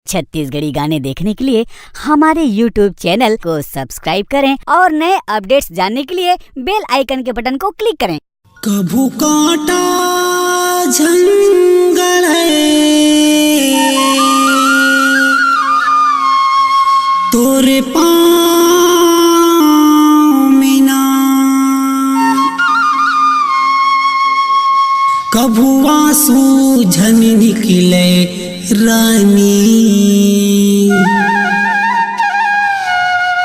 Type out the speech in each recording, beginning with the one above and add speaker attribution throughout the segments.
Speaker 1: छत्तीसगढ़ी गाने देखने के लिए हमारे YouTube चैनल को सब्सक्राइब करें और नए अपडेट्स जानने के लिए बेल आइकन के बटन को क्लिक करें।
Speaker 2: कभू कांटा जंगल है तोरे पाँव में ना, कभू आंसू झन निकले रानी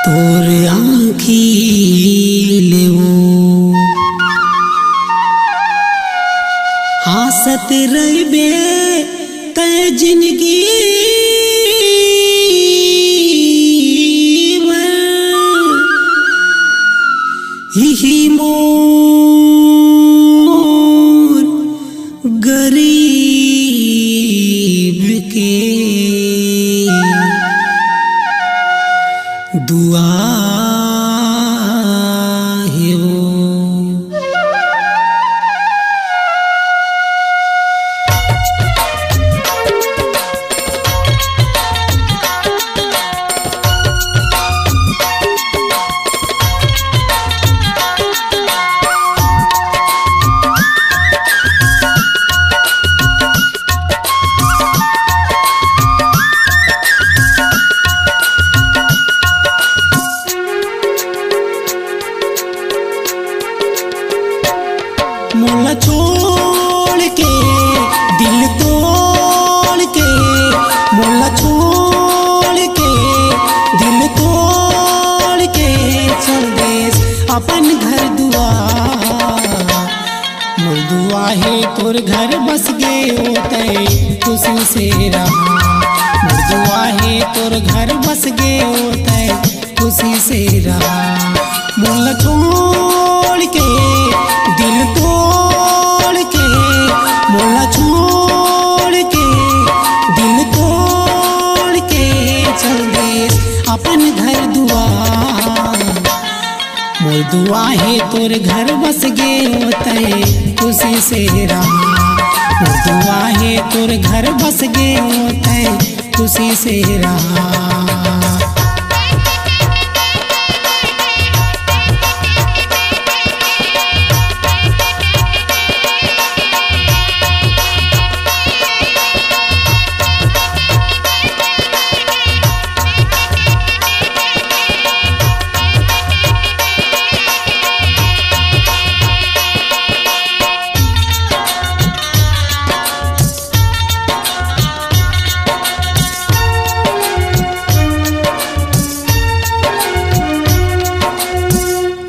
Speaker 2: तोरे आँखी लेवो, हासत रहबे तय जिंदगी यही मोर गरीब के दुआ है वो। मोला छोड़ के दिल तोड़ के, मोला छोड़ के दिल तोड़ के चल देस अपन घर दुआर। मोर दुआ है तोर घर बस गे होते खुशी से रहा, मोर दुआ है तोर घर बस गे होते खुशी से रहा। मोला छोड़ के दिल तोड़ के, मोला छोड़ के दिल तोड़ के चल देस अपन घर दुआर। मोर दुआ है तोर घर बस गे होते खुशी से रहा, मोर दुआ है तोर घर बस गे होते खुशी से रहा।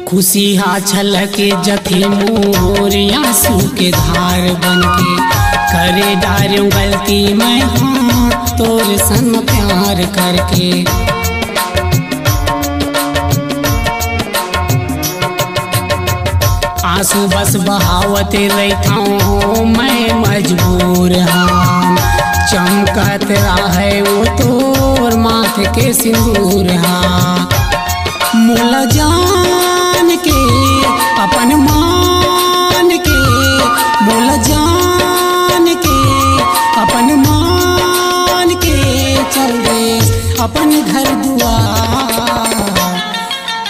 Speaker 2: खुशी हा छलके जथे मोर आंसू के धार बनके, करे डारूं गलती मैं हाँ तोर संग प्यार करके। आंसू बस बहावते रहता हूँ मैं मजबूर हाँ, चमकत है वो तोर माथे के सिंदूर हाँ। मोला जान के अपन मान के, मोला जान के अपन मान के चल देस अपन घर दुआर।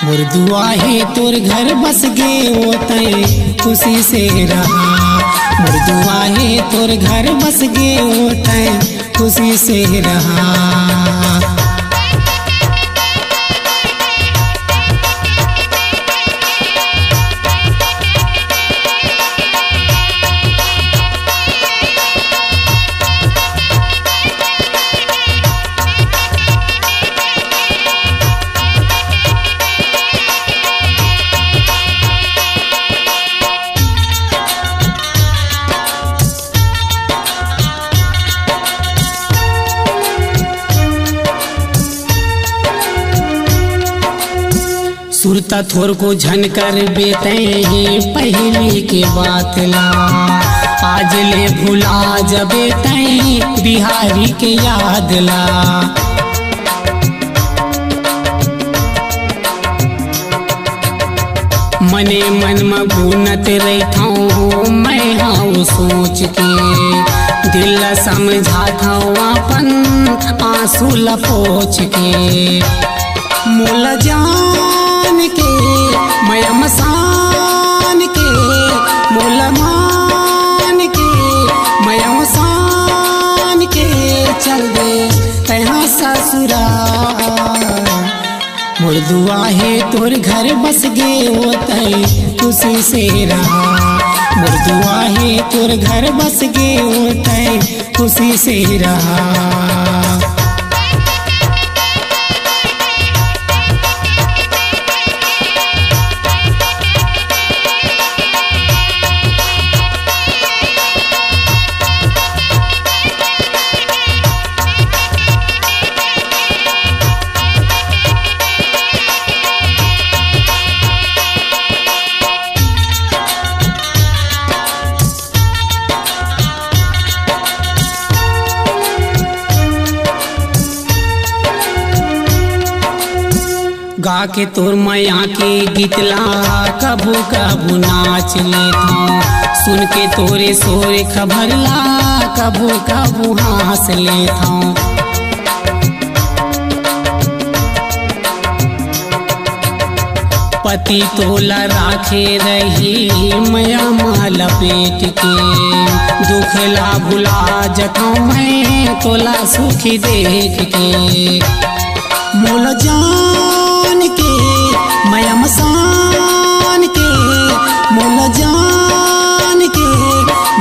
Speaker 2: मोर दुआ है तोर घर बस गे होते खुशी से रहा, मोर दुआ है तोर घर बस गे होते खुशी से रहा। सुरता थोर को झन कर बेते हैं पहली के बात ला, आज ले भुला जबे तैं बिहारी के याद ला। मने मन में गुनत रहता हूँ मैं हाँ सोच के, दिल समझात हूँ अपन आंसू लपोछ के। मोल जान के मैं मसान के, मोल मान के मैं मसान के चल दे तहाँ ससुराल। मोर दुआ है तोर घर बस गे होतई खुशी से रहा। मोर दुआ है तोर घर बस गे होतई खुशी से रहा। गा के तोर मैया के गीतला कभू कभू नाच लेता। सुन के तोरे सोरे खबरला कभू कभू हंस लेता। पति तोला राखे रही मैया माला पेट के। दुखला भुला जता मैं तोला सुखी देख के। मोल जान के मैं मसान के, मोल जान के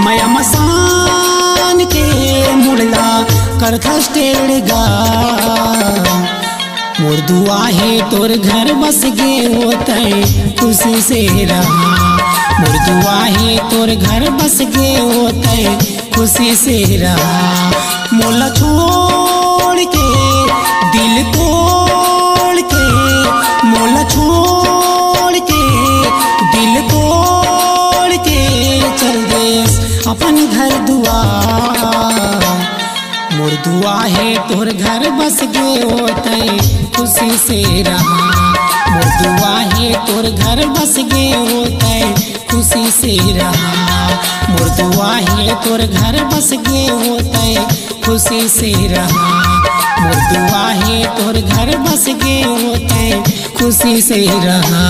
Speaker 2: मैं मसान के मुड़ला कर खस्टेड़गा। मोर दुआ है तोर घर बस गे होतई खुशी से रहा। मोर दुआ है तोर घर बस गे होतई खुशी से रहा। मोला छोड़ के दिल तोड़ के, मोला छोड़ के दिल तोड़ के चल दे अपन घर दुआर। मोर दुआ है तोर घर बस गे होतई खुशी से रहा। मोर दुआ है तोर घर बस गे होतई खुशी से रहा। मोर दुआ है तोर घर बस गे होतई खुशी से रहा। मोर दुआ है तोर घर बस गे होतई खुशी से रहा।